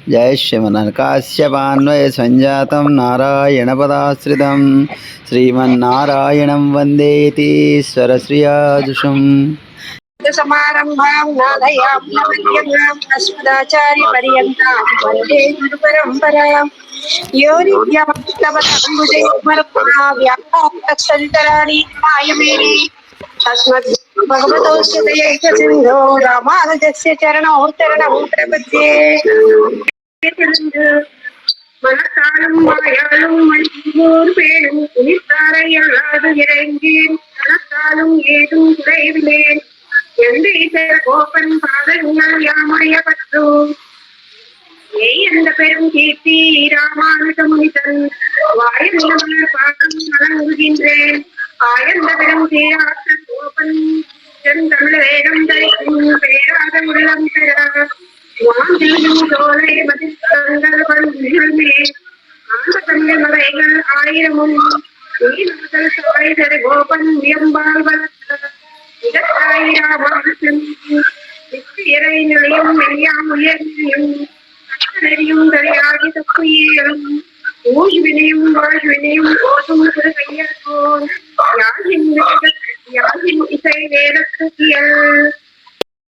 जय श्रीमन्काश्यपान्वय संजातं नारायणपदाश्रितं श्रीमन्नारायणं वन्देतीश्वरश्रियाजुषम् समारम्भां नादयाम्नमध्यमाम् अस्मदाचार्यपर्यन्तां वन्दे गुरुपरम्पराम् यो नित्यमस्तवताम्बुजैर्मरुक्मा व्यापास्तराणि मायमेने तस्मद् भगवतोऽस्य दयैकसिन्धो रामानुजस्य चरणौ शरणं प्रपद्ये மனத்தாலும் வாயாலும் மணிக்கூர் பேணும் துணித்தாரையல்லாது இறங்கேன் மனத்தாலும் ஏதும் குறைவிலேன் எந்தை கோபன் பாதங்கள் யாமுடைய பற்று எந்த பெரும் கீர்த்தி ராமானுஜ முனிதன் வாயமலர் பாகம் வழங்குகின்றேன் ஆயந்த பெரும் தீராத்த கோபன் செந்தமிழ் வேடம் தரிக்கும் பேராத உள்ளம் பெற தோலை மதித்தங்கள் பண்புமே ஆந்த தந்தை மலைகள் ஆயிரமும் நீர்கள் சாய்தர் கோபன் வியம்பால் வளர்த்த இடத்தாயிராமாசன் இறை நிலையம் மெய்யாம் உயர்நிலையும் நெறியும் தரையாகி தப்புயிரும் ஊழ்வினையும் வாழ்வினையும் போதும் ஒரு கையற்போன் யாகின் இசை வேதத்துக்கியல்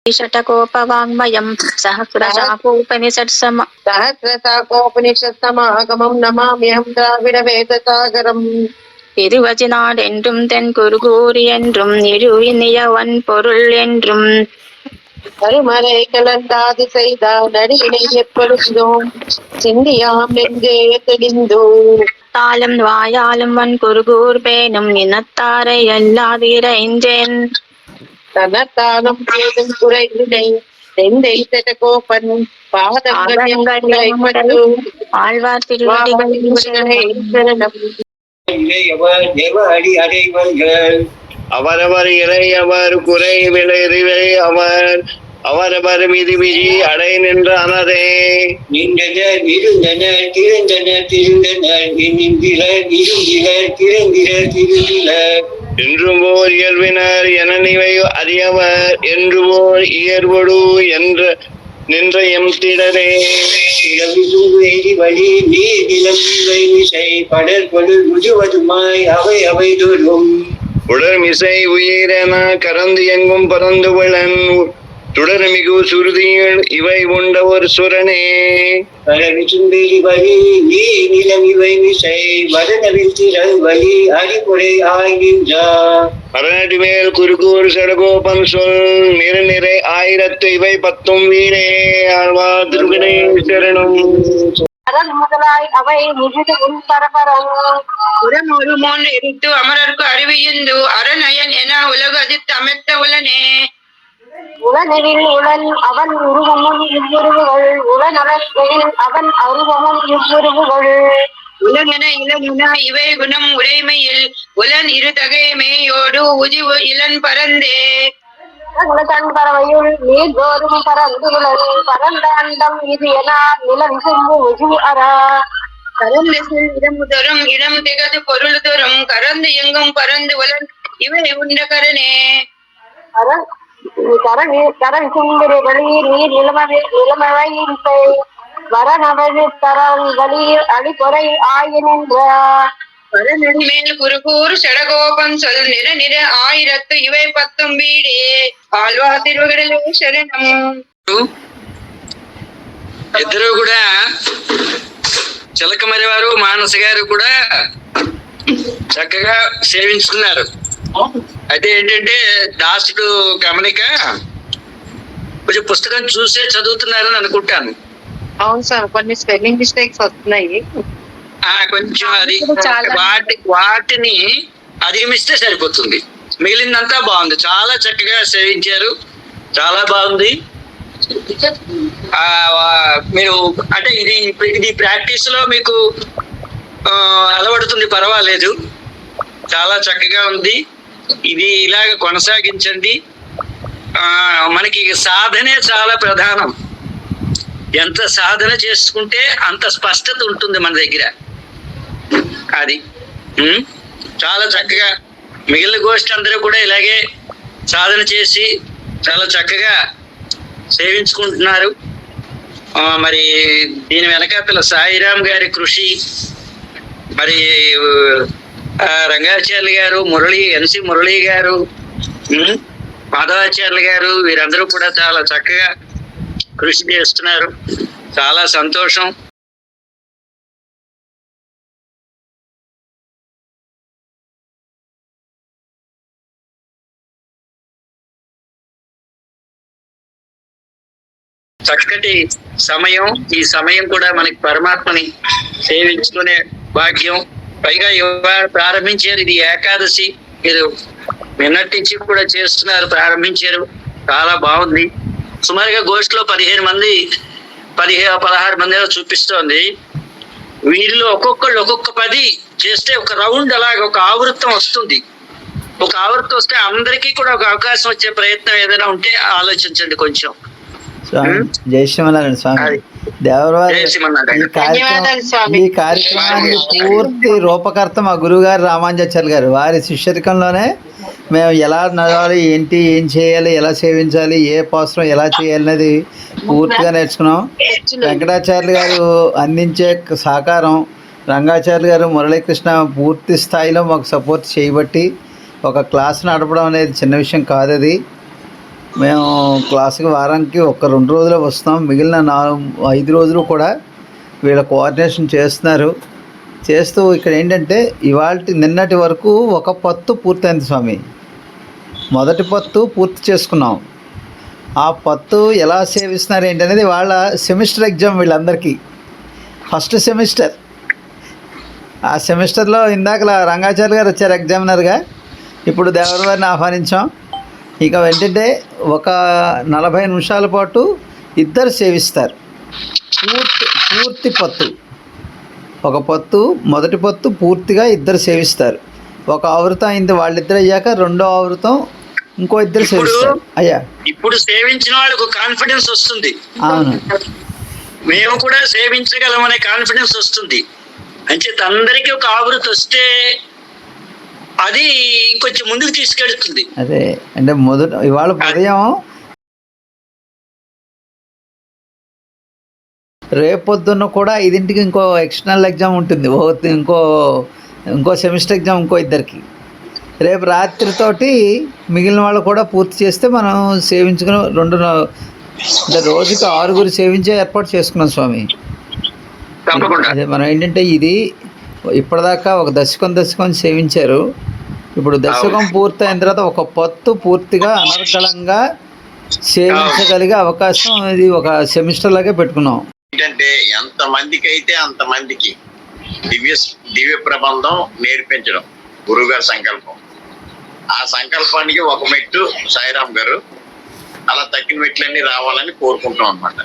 षटकोपवाङ्मयं सहस्रशाकोपनिषत्समागमं नमाम्यहं द्राविडवेदसागरम् திருவச்சினாடென்றும் தென் குருகூர் என்றும் இருவினியவன் பொருள் என்றும் அருமறை கலந்தாது செய்தால் நடினை எப்பொழுதும் சிந்தியாம் நெஞ்சே தெளிந்தோ தாலும் வாயாலும் வன் குருகூர் பேணும் இனத்தாரை எல்லாதிரைஞ்சேன் தனத்தாலும் ஏதும் குறைவினை நெந்தை கோப்பன் பாதங்கள் ஆழ்வார் திருவடிகளை சரணம். அவரவர் இறை அவர் குறை விளைறிவை அவர் அவரவர் மிதி மிதி அடை நின்ற அனதே நின்றனர் இருந்தனர் திறந்தனர் திருந்தனர் நின்றிலர் இருந்திலர் திறந்திலர் திருந்திலர் என்றும் ஓர் இயல்பினர் என நிவை அறியவர் என்று ஓர் இயல்பொடு என்ற நின்ற எம் திடரே வழி நீர் நிலம் விசை படர் பொருள் முழுவதுமாய் அவை அவை தோறும் உடல் மிசை உயிரென கறந்து எங்கும் பறந்து விழன் தொடர் மிகு சுருதியில் இவை உண்ட ஒரு சுரனே பரவிசும்பேரி வழி நீர் நிலம் இவை விசை வடநவில் திறல் வழி அடிப்படை ஆகின்றார் அரணடி மேல் குறுகூர் சடகோபன் சொல் நிறை ஆயிரத்து இவை பத்தும் வீரே ஆழ்வா திருவினை சரணம். அரண் முதலாய் அவை முழுது உள் பரபரம் உடன் ஒரு மோன் எரித்து அமரர்க்கு அறிவியுந்து அரணயன் என உலகு அதித்து அமைத்த உலனே உளனெனில் உளன் அவன் உருவமும் இவ்வுருவுகள் உளநலன் அவன் அருவமும் இவ்வுருவுகள் உலகென இளமுன இவை குணம் உடைமையில் உலன் இரு தகைமையோடு உதிவு இளன் பரந்தே தன் பறவையுள் நீர் தோறும் பறந்து உலன் பரந்த அண்டம் இது என நிலம் செம்பு உஜு அரா கரந்தெசில் இடமுதரும் இடம் திகது பொருள் தோறும் கரந்து எங்கும் பறந்து உலன் இவை உண்ட கரனே கரண் சுந்தரி வெளியீர் நீர் நிலைமவை வரநவது தரம் வெளியீர் அடிப்பொறை ஆயினின்ற வரநடிமேல் குருகூர் சடகோபன் சொல் நிற நிற ஆயிரத்து இவை பத்தும் வீடே ஆழ்வா திருவகடலே శరణం. ఇద్దరు కూడా చిలకమరి వారు మానస గారు కూడా చక్కగా సేవించుకున్నారు. అయితే ఏంటంటే దాసుడు గమనిక కొంచెం పుస్తకం చూసే చదువుతున్నారని అనుకుంటాను. అవును సార్, కొన్ని స్పెల్లింగ్ మిస్టేక్స్ వస్తున్నాయి. కొంచెం అది వాటిని అధిగమిస్తే సరిపోతుంది. మిగిలిందంతా బాగుంది, చాలా చక్కగా సేవించారు, చాలా బాగుంది. మీరు అంటే ఇది ప్రాక్టీస్ లో మీకు అలవడుతుంది, పర్వాలేదు, చాలా చక్కగా ఉంది. ఇది ఇలాగ కొనసాగించండి. మనకి సాధనే చాలా ప్రధానం. ఎంత సాధన చేసుకుంటే అంత స్పష్టత ఉంటుంది మన దగ్గర. అది చాలా చక్కగా మిగిలిన గోష్ఠి అందరూ కూడా ఇలాగే సాధన చేసి చాలా చక్కగా సేవించుకుంటున్నారు. మరి దీని వెనకాతల సాయిరామ్ గారి కృషి, మరి రంగాచార్యులు గారు, ఎన్సి మురళి గారు, మాధవాచార్యులు గారు, వీరందరూ కూడా చాలా చక్కగా కృషి చేస్తున్నారు. చాలా సంతోషం. చక్కటి సమయం. ఈ సమయం కూడా మనకి పరమాత్మని సేవించుకునే భాగ్యం. పైగా ఇవాళ ప్రారంభించారు, ఇది ఏకాదశి. మీరు నిన్నటి నుంచి కూడా చేస్తున్నారు, ప్రారంభించారు. చాలా బాగుంది. సుమారుగా గోష్ఠిలో 16 మంది 16 మంది చూపిస్తోంది. వీరిలో ఒక్కొక్కళ్ళు ఒక్కొక్క 10 చేస్తే ఒక రౌండ్ అలాగ ఒక ఆవృత్తం వస్తుంది. ఒక ఆవృత్తం వస్తే అందరికీ కూడా ఒక అవకాశం వచ్చే ప్రయత్నం ఏదైనా ఉంటే ఆలోచించండి కొంచెం. స్వామి జై శ్రీమన్నారాయణ. స్వామి దేవరవారి ఈ కార్యక్రమానికి పూర్తి రూపకర్త మా గురువు గారు రామాంజాచార్య గారు. వారి శిష్యరికంలోనే మేము ఎలా నడవాలి, ఏంటి, ఏం చేయాలి, ఎలా సేవించాలి, ఏ పాత్రం ఎలా చేయాలి అనేది పూర్తిగా నేర్చుకున్నాం. వెంకటాచార్యులు గారు అందించే సహకారం, రంగాచార్యులు గారు, మురళీకృష్ణ పూర్తి స్థాయిలో మాకు సపోర్ట్ చేయబట్టి ఒక క్లాస్ నడపడం అనేది చిన్న విషయం కాదు. అది మేము క్లాసుకి వారానికి 1-2 రోజులు వస్తాం. మిగిలిన 4-5 రోజులు కూడా వీళ్ళ కోఆర్డినేషన్ చేస్తున్నారు. చేస్తూ ఇక్కడ ఏంటంటే నిన్నటి వరకు ఒక పత్తు పూర్తయింది స్వామి. మొదటి పత్తు పూర్తి చేసుకున్నాం. ఆ పత్తు ఎలా సేవిస్తున్నారు ఏంటనేది వాళ్ళ సెమిస్టర్ ఎగ్జామ్. వీళ్ళందరికీ ఫస్ట్ సెమిస్టర్. ఆ సెమిస్టర్లో ఇందాక రంగాచార్య గారు వచ్చారు ఎగ్జామినర్గా. ఇప్పుడు దేవరవారిని ఆహ్వానించాం. ఇక ఏంటంటే ఒక 40 నిమిషాల పాటు ఇద్దరు సేవిస్తారు. పూర్తి పత్తు, ఒక పత్తు, మొదటి పత్తు పూర్తిగా ఇద్దరు సేవిస్తారు. ఒక ఆవృతం అయింది, వాళ్ళిద్దరు అయ్యాక రెండో ఆవృతం ఇంకో ఇద్దరు సేవిస్తారు. అయ్యా ఇప్పుడు సేవించిన వాళ్ళకు కాన్ఫిడెన్స్ వస్తుంది. అవును, మేము కూడా సేవించగలమనే కాన్ఫిడెన్స్ వస్తుంది. అంటే అందరికీ ఒక ఆవృతం వస్తే అది ఇంకొంచెం ముందుకు తీసుకెళ్తుంది. అదే అంటే ఇవాళ ఉదయం రేపొద్దున్న కూడా 5ంటికి ఇంకో ఎక్స్టర్నల్ ఎగ్జామ్ ఉంటుంది. ఇంకో సెమిస్టర్ ఎగ్జామ్ ఇంకో ఇద్దరికి. రేపు రాత్రితోటి మిగిలిన వాళ్ళు కూడా పూర్తి చేస్తే మనం సేవించుకుని అంటే రోజుకి 6 సేవించే ఏర్పాటు చేసుకున్నాం స్వామి. అదే మనం ఏంటంటే ఇది ఇప్పటిదాకా ఒక దశకం సేవించారు. ఇప్పుడు దశకం పూర్తయిన తర్వాత ఒక పత్తు పూర్తిగా అనర్గళంగా సేవించగలిగే అవకాశం ఇది ఒక సెమిస్టర్ లాగే పెట్టుకున్నాం. ఏంటంటే ఎంతమందికి అయితే అంతమందికి దివ్య ప్రబంధం నేర్పించడం గురువుగారి సంకల్పం. ఆ సంకల్పానికి ఒక మెట్టు సాయిరామ్ గారు, అలా తక్కిన మెట్లన్నీ రావాలని కోరుకుంటాం అనమాట.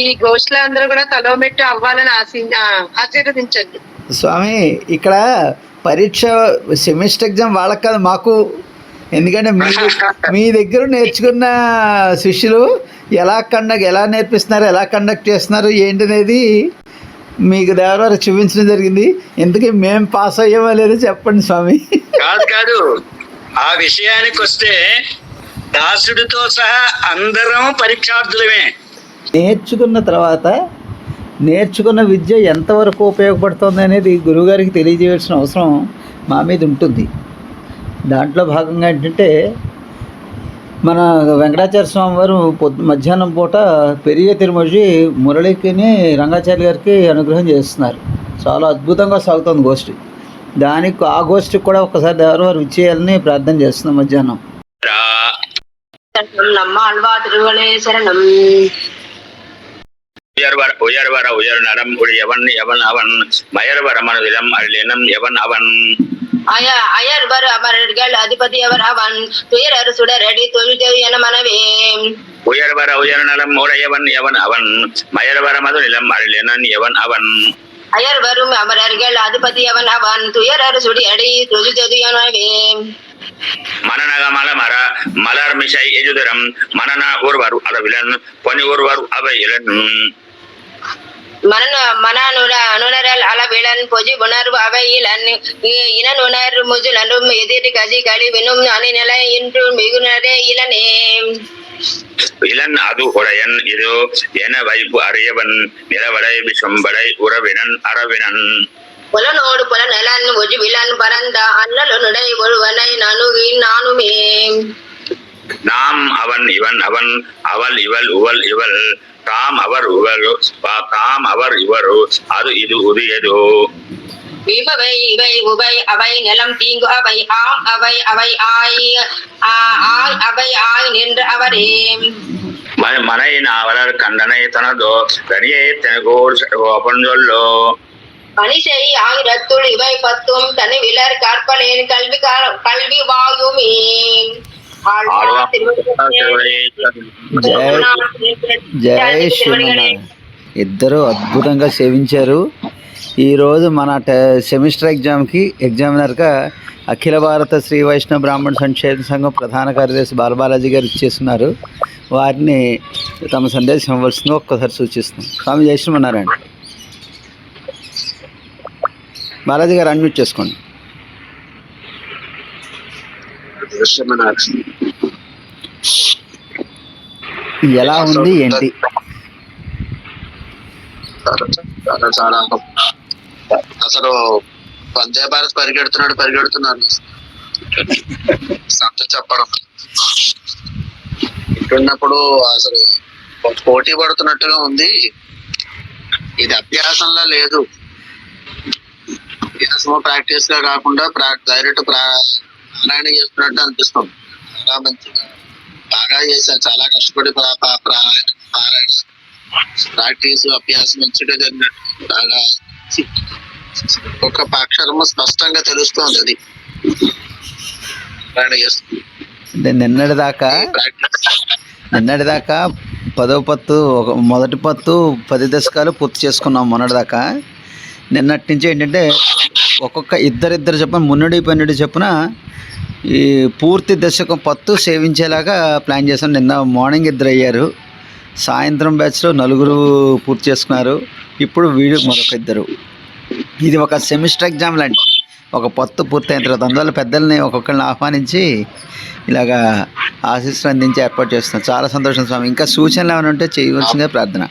ఈ గోష్ఠులు అందరూ కూడా తలో మెట్టు అవ్వాలని ఆశీర్వదించండి స్వామి. ఇక్కడ పరీక్ష సెమిస్టర్ ఎగ్జామ్ వాళ్ళకి కాదు, మాకు. ఎందుకంటే మీ దగ్గర నేర్చుకున్న శిష్యులు ఎలా నేర్పిస్తున్నారు, ఎలా కండక్ట్ చేస్తున్నారు ఏంటనేది మీకు దేవరారు చూపించడం జరిగింది. ఎందుకు మేము పాస్ అయ్యామో లేదో చెప్పండి స్వామి. కాదు ఆ విషయానికి వస్తే దాసుడితో సహా అందరం పరీక్షార్థులమే. నేర్చుకున్న తర్వాత నేర్చుకున్న విద్య ఎంతవరకు ఉపయోగపడుతుంది అనేది గురువుగారికి తెలియజేయాల్సిన అవసరం మా మీద ఉంటుంది. దాంట్లో భాగంగా ఏంటంటే మన వెంకటాచార్య స్వామి వారు మధ్యాహ్నం పూట పెరియ తిరుమజి మురళికిని రంగాచార్య గారికి అనుగ్రహం చేస్తున్నారు. చాలా అద్భుతంగా సాగుతుంది గోష్ఠి. ఆ గోష్ఠికి కూడా ఒకసారి దేవరవారు ఇచ్చేయాలని ప్రార్థన చేస్తున్నాం మధ్యాహ్నం. உயர்நரம் எவன் எவன் அவன் மயர்வர் மனதிலம் அருளினம் எவன் அவன் அயர்வர் அமரர்கள் அதிபதி அவர் அவன் துயரர் சுடரடி தொழில் என மனவே உயர்வர உயர்நலம் உடையவன் எவன் அவன் மயர்வர மதுநிலம் அருளினன் எவன் அவன் அயர்வரும் அமரர்கள் அதிபதி அவன் அவன் துயரர் சுடியடி தொழில் எனவே மனநகமல மர மலர் மிசை எஜுதரம் மனன ஒருவர் அளவிலன் பனி ஒருவர் அவையிலன் மனநுணரல் அளவிலன் பொஜி உணர்வு அவையிலன் இனநுணர் முஜுலனும் எதிர் கசி கழிவினும் அணிநிலை இன்று மிகுனரே இளனே இளன் அது உடையன் இதோ என வைப்பு அறியவன் நிலவடை விசும்படை உறவினன் அரவினன் புலனோடு புலநலன் ஒஜுவிலன் பரந்த அண்ணலுடை ஒருவனை நணுகின் நானுமே நாம் அவன் இவன் அவன் அவள் இவள் உவள் இவள் தாம் அவர் உவள் தாம் அவர் இவரு அது இது உரியதோ இவை இவை உபை அவை நிலம் தீங்கு அவை ஆம் அவை அவை ஆய் அவை ஆய் நின்று அவரே மனை நாவலர் கண்டனை தனதோ தனியே தனகோர் சொல்லோ பணிசெய் ஆயிரத்துள் இவை பத்தும் தனிவிலர் கற்பலேன் கல்வி வாயுமே జై శ్రీమన్నారాయణ. ఇద్దరు అద్భుతంగా సేవించారు. ఈరోజు మన సెమిస్టర్ ఎగ్జామినర్గా అఖిల భారత శ్రీ వైష్ణవ బ్రాహ్మణ సంక్షేమ సంఘం ప్రధాన కార్యదర్శి బాలబాలాజీ గారు ఇచ్చేస్తున్నారు. వారిని తమ సందేశం ఇవ్వాల్సిందిగా ఒక్కసారి సూచిస్తున్నాం. స్వామి జై శ్రీమన్నారాయణ. బాలాజీ గారు అన్మ్యూట్ చేసుకోండి. ఎలా ఉంది ఏంటి? చాలా అసలు వందే భారత్ పరిగెడుతున్నాను సంత చెప్పడం ఇట్టున్నప్పుడు అసలు పోటీ పడుతున్నట్టుగా ఉంది. ఇది అభ్యాసంలా లేదు. అభ్యాసము ప్రాక్టీస్ గా కాకుండా డైరెక్ట్ పారాయణ చేస్తున్నట్టు అనిపిస్తుంది. చాలా మంచిగా బాగా చేశారు. చాలా కష్టపడి పారాయణ ప్రాక్టీస్ అభ్యాసం మంచిగా జరిగినట్టు బాగా ఒక్కొక్క అక్షరము స్పష్టంగా తెలుస్తోంది. అది పారాయణ చేస్తుంది. అంటే నిన్నటిదాకా 10వ పత్తు మొదటి పత్తు 10 దశకాలు పూర్తి చేసుకున్నాం మొన్నటిదాకా. నిన్నటి నుంచి ఏంటంటే ఒక్కొక్క ఇద్దరు చెప్పిన మున్నుడి పన్నుడి చెప్పున ఈ పూర్తి దశకం పత్తు సేవించేలాగా ప్లాన్ చేశాం. నిన్న మార్నింగ్ 2 అయ్యారు. సాయంత్రం బ్యాచ్లో 4 పూర్తి చేసుకున్నారు. ఇప్పుడు వీడు మరొక 2. ఇది ఒక సెమిస్టర్ ఎగ్జామ్ లాంటి ఒక పత్తు పూర్తయిన తర్వాత అందువల్ల పెద్దల్ని ఒక్కొక్కరిని ఆహ్వానించి ఇలాగా ఆశీస్సులు అందించి ఏర్పాటు చేస్తున్నాం. చాలా సంతోషం స్వామి. ఇంకా సూచనలు ఏమైనా ఉంటే చేయవలసిందే ప్రార్థన.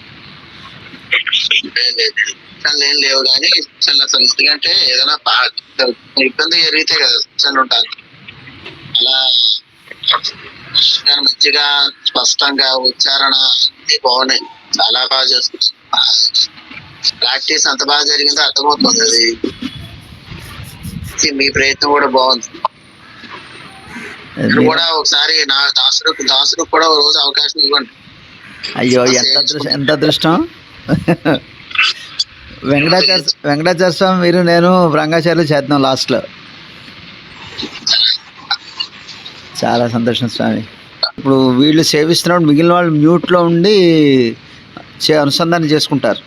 ఏం లేవు కానీ అసలు ఎందుకంటే ఏదైనా ఇబ్బంది జరిగితే కదా సూచనలు ఉంటాయి. అలా మంచిగా స్పష్టంగా ఉచ్చారణ అన్ని బాగున్నాయి. చాలా బాగా చేస్తుంది. ప్రాక్టీస్ అంత బాగా జరిగిందో అర్థమవుతుంది. అది మీ ప్రయత్నం కూడా బాగుంది. కూడా ఒకసారి నా దాసుడు కూడా ఒక రోజు అవకాశం ఇవ్వండి. అయ్యో ఎంత అదృష్టం. వెంకటాచార్య స్వామి మీరు నేను రంగాచార్యులు చేద్దాం లాస్ట్లో. చాలా సంతోషం స్వామి. ఇప్పుడు వీళ్ళు సేవిస్తున్నప్పుడు మిగిలిన వాళ్ళు మ్యూట్లో ఉండి అనుసంధానం చేసుకుంటారు.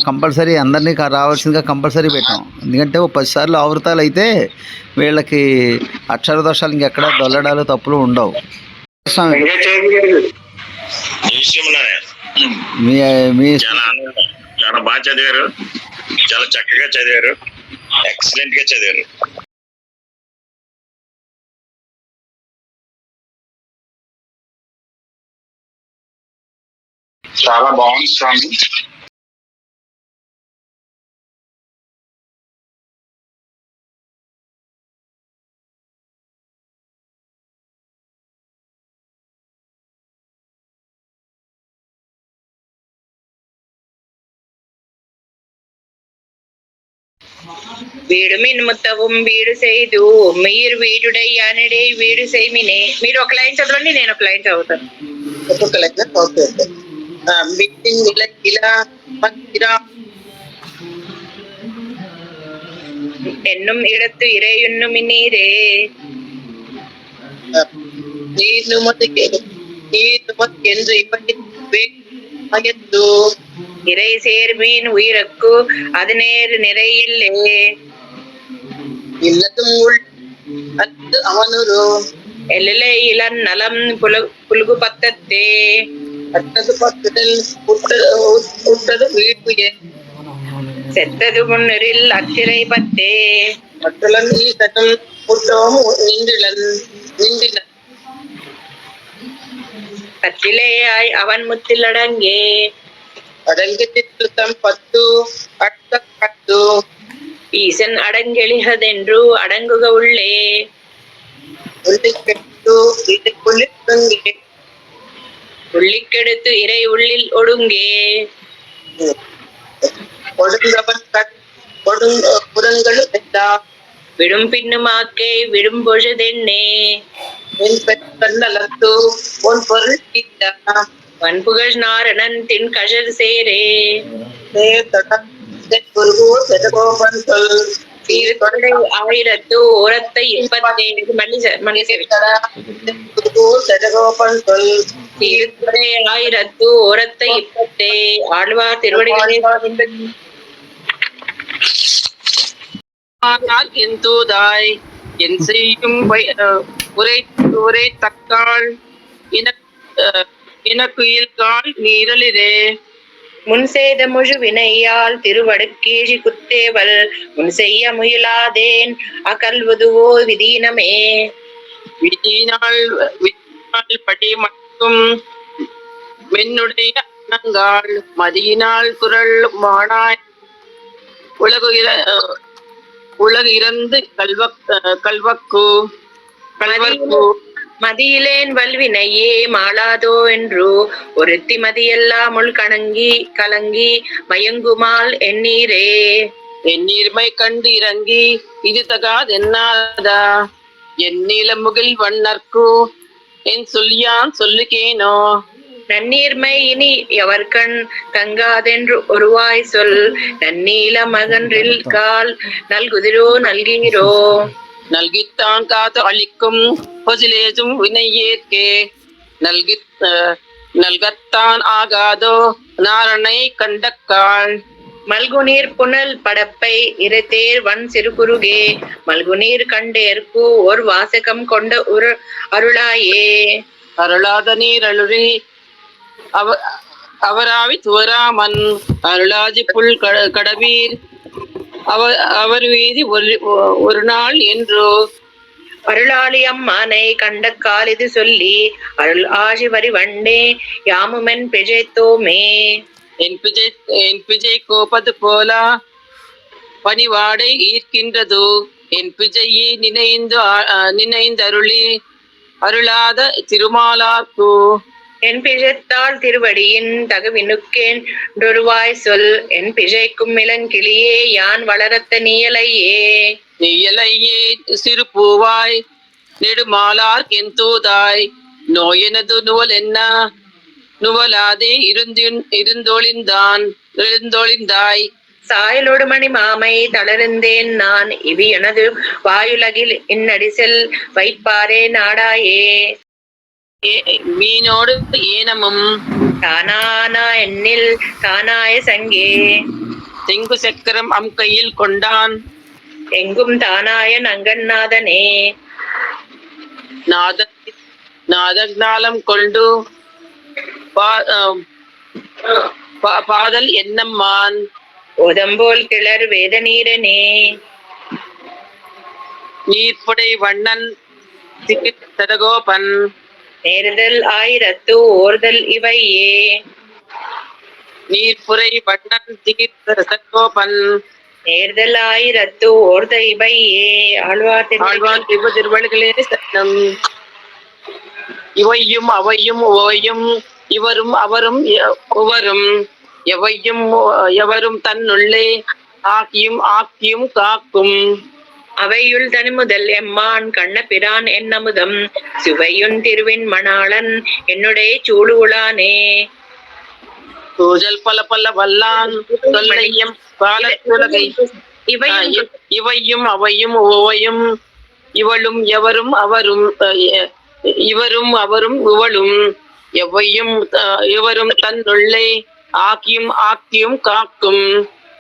కంపల్సరీ అందరినీ రావాల్సిందిగా కంపల్సరీ పెట్టాం. ఎందుకంటే 10 సార్లు ఆవృతాలు అయితే వీళ్ళకి అక్షర దోషాలు ఇంకెక్కడ దొల్లడాలు తప్పులు ఉండవు. చాలా బాగా చదివారు. చాలా చక్కగా చదివారు. ఎక్సలెంట్ గా చదివారు. చాలా బాగుంది స్వామి. వీడు మిన్ముత్తవం వీడు செய்து మీరు వీడుడై యానడే వీడు செய்మినే. మీరు ఒక లైన్ చదవండి, నేను ఒక లైన్ చదువుతాను. ఒక్కొక్క లైన్. ఓకే. என்னும் இடத்து இறையுண்ணும் நீரே என்று இறை சேர்மீன் உயிரக்கு அது நேர் நிறையில்லே அவனு எல்லை இளன் நலம் புல்கு பத்தத்தே செத்தது முன்னிரில் அத்திரை பத்தே கற்றிலேயாய் அவன் முத்திலடங்கே அடங்கு சித்துத்தம் பத்து அட்ட கட்டு ஈசன் அடங்கெளிகதென்று அடங்குக உள்ளே உள்ளிக்கெட்டு இது குளிர்ந்தங்கே உள்ளிக்கெடுத்து இறை உள்ளில் ஒடுங்கே கொடுங்கவன் புறங்களும் எல்லாம் விடும் பின்னுமாக்கே விடும் பொழுதென்னே என் பெண்ணலத்து உன் பொருள் ஈட்டாம் வன்புகழ் நாரணன் தின் கழல் சேரே குருகு செதகோபன் சொல் தீர்த்தொடை ஆயிரத்து ஓரத்தை இப்பத்தேழு குருகு செதகோபன் சொல் தீர்த்தொடை ஆயிரத்து ஓரத்தை இப்பத்தே ஆழ்வார் திருவடிகளே என் தூதாய் என் செய்யும் உரை தக்காள் எனக்கு இயல்கால் நீரலிரே முன் செய்த முழு வினையால் திருவடுக்கேழி குத்தேவல் முன் செய்ய முயலாதேன் அகல்வதுவோ விதீனமே விதியினால் படி மட்டும் மென்னுடைய அன்னங்காள் மதியினால் குரல் மானாய் உலகு இறந்து கல்வர்க்கு மதியிலேன் வல்வினையே மாளாதோ என்று ஒருத்தி மதியெல்லாம் உள் கலங்கி மயங்குமால் எண்ணீரே என் நீர்மை கண்டு இறங்கி இது தகாதென்னாதா என் நீலமுகில் வண்ணர்க்கு என் சொல்லியான் சொல்லுகேனோ நன்னீர்மை இனி எவர்கண் தங்காதென்று ஒருவாய் சொல் நன்னீல மகன்றில் கால் நல்குதிரோ நல்கீரோ நல்கித்தான் காத்து அளிக்கும் பொசிலேசும் வினையேற்கே நல்கத்தான் ஆகாதோ நாரணை கண்டக்காள் மல்குநீர் புனல் படப்பை இரத்தேர் வன் சிறுகுருகே மல்குநீர் கண்டேற்கு ஓர் வாசகம் கொண்ட அருளாயே அருளாத நீர் அழுறி அவராவி துவராமன் அருளாதி புல் கடவீர் அவர் வீதி ஒரு நாள் என்று அருளாளி அம்மானை கண்ட காலிது சொல்லி அருள் ஆசி வரி வண்டே யாமுமென் பிழைத்தோமே என் பிஜை கோப்பது போல பணிவாடை ஈர்க்கின்றது என் பிஜையை நினைந்து அருளாத திருமாலார்க்கு என் பிழைத்தாள் திருவடியின் தகவினுக்கேன் டொருவாய் சொல் என் பிழைக்கும் இளங்கிளியே யான் வளரத்த நீயலையே சிறு பூவாய் நெடுமாலார் என் தூதாய் நோயனது நுவல் என்ன நுவலாதே இருந்தொழிந்தாய் சாயலோடு மணி மாமை தளர்ந்தேன் நான் இவி எனது வாயுலகில் இன்னடிசெல் வைப்பாரே நாடாயே மீனோடு ஏனமும் தானானா என்னில் தானாய சங்கே தெங்கு சக்கரம் அம் கையில் கொண்டான் எங்கும் தானாய நங்கநாதனே நாதஞாலம் கொண்டு பாதல் என்னம்மான் உதம்போல் கிளர் வேத நீரனே நீர்ப்புடை வண்ணன் சதகோபன் நேர்தல் ஆயிரத்து ஓர்தல் இவையே நீர்ப்புரை வண்ணன் சதகோபன் நேர்தல் ஆயிரத்து ஓர்த இவையே ஆழ்வார் திருவள்ளுகளே சத்தம் இவையும் அவையும் ஓயும் இவரும் அவரும் உவரும் எவரும் தன்னுள்ளே ஆக்கியும் காக்கும் அவையுள் தனிமுதல் எம்மான் கண்ணபிரான் என்னமுதம் சுவையுன் திருவின் மணாளன் என்னுடைய சூடுகுளானே தூஜல் பல வல்லான் தொல்லையும் பாலத்துலகை இவையும் அவையும் ஓவையும் இவளும் எவரும் அவரும் இவரும் அவரும் இவளும் இவரும் தன்னுள்ளே ஆக்கியும் காக்கும்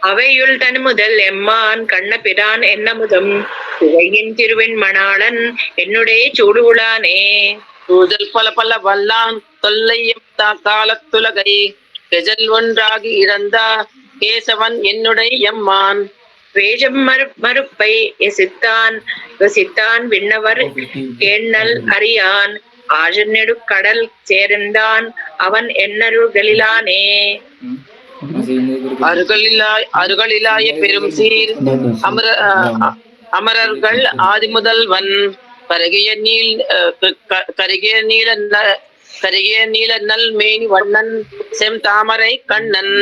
அவையுள் தனிமுதல் எம்மான் கண்ணபிரான் என்னமுதம் சுவையின் திருவின் மணாளன் என்னுடைய சூடுகுளானே தூஜல் பல வல்லான் தொல்லையும் காலத்துலகை கெஜல் ஒன்றாகி இறந்த கேசவன் என்னுடைய எம்மான் வேஷம் மறுப்பை யசித்தான் விண்ணவர் கேண்ணல் அறியான் ஆஜன்யடு கடல் சேர்ந்தான் அவன் எண்ணருள்களிலானே. அருகளிலாய பெரும் சீர் அமரர்கள் ஆதிமுதல்வன் கருகிய நீல நல் மேனி வண்ணன் செம் தாமரை கண்ணன்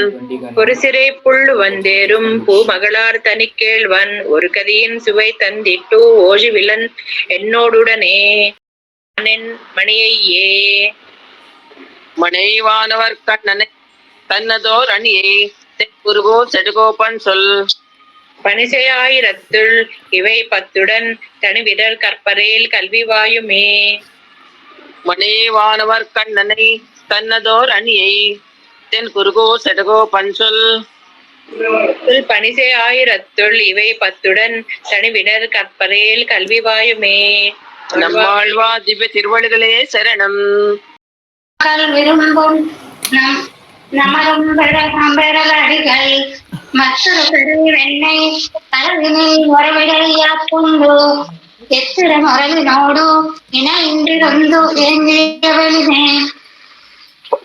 ஒரு சிறை புள்ளு வந்தேரும் பூமகளார் தனிக்கேழ்வன் ஒரு கதியின் சுவை தந்திட்டு ஓஜி விலன் என்னோடுடனே மணியையே. மனைவானவர் கண்ணனை தன்னதோர் அணியை குருகோ செடுகோப்பன் சொல் பனிசையாயிரத்துள் இவை 10 தனிவிரல் கற்பரேல் கல்வி வாயுமே. மனைவானவர் கண்ணனை தன்னதோர் அணியை தென் குருகோ செடுகோ பன்சொல் பனிசையாயிரத்துள் இவை 10 தனிவிரல் கற்பரேல் கல்வி வாயுமே. நம்மாழ்வா திவ்ய திருவள்ளுகளே சரணம். விரும்பும் நமரும் பெறலடிகள் மற்றொரு பெரு வெண்ணை தரவினை உறவிடையாக்குண்டு எத்திர முரலினோடு இணைந்திருந்து ஏங்கியவளினே.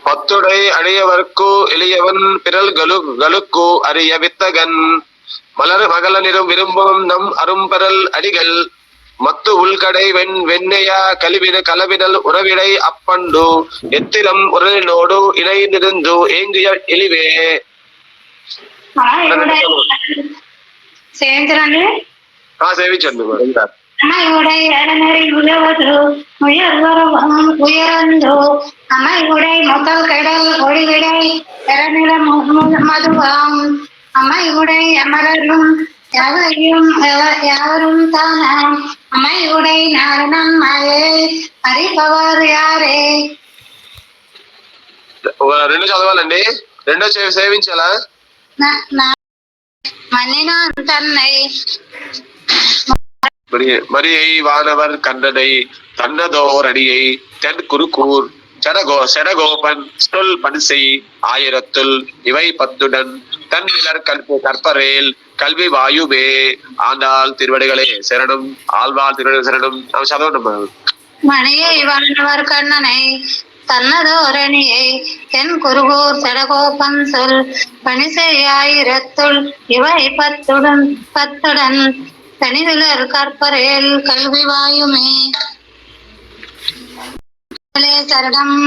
பத்துடை அடியவர்க்கு எளியவன் பிறல்களுக்கு அறிய வித்தகன் மலர் மகளனிரும் விரும்பும் நம் அரும்பெறல் அடிகள் மத்து உள்கடை வெண்ணையா கலவினல் உறவிடை அப்பண்டு எத்திரம் உரலினோடு இணைந்திருந்து ஏங்கிய எளிவே. சேவிச்சண்டு அமைவுடை அரணரை உயர்ந்தோ அமைவுடை முதல் கடல் ஒளிவிடை அறநில மதுவாம் அமைவுடை அமரரும் யாவரும் தானாம் அமைவுடை நாரணம் மாயை அறிபவர் யாரே. రెండు చదవాలండి, రెండో సేవించాలా? மன்னினான் தன்னை மரியை வானவர் கண்ணனை தன்னதோர் அடியை தென் குருகூர் செடகோபன் சொல் பன்சை ஆயிரத்துள் இவை 10 தன் நிலர் கற்பரேல் கல்வி வாயுவே. ஆண்டாள் திருவடிகளே சரணம், ஆழ்வார் திருவடிகள் சரணம். நம்ம சதவணும். மணியை வானவர் கண்ணனை தன்னதோரணியை தென் குருகூர் செடகோபன் சொல் பனிசையாயிரத்துள் இவை 10 தனிவிலர் கற்பரேல் கல்வி வாயுமே. சரணம்.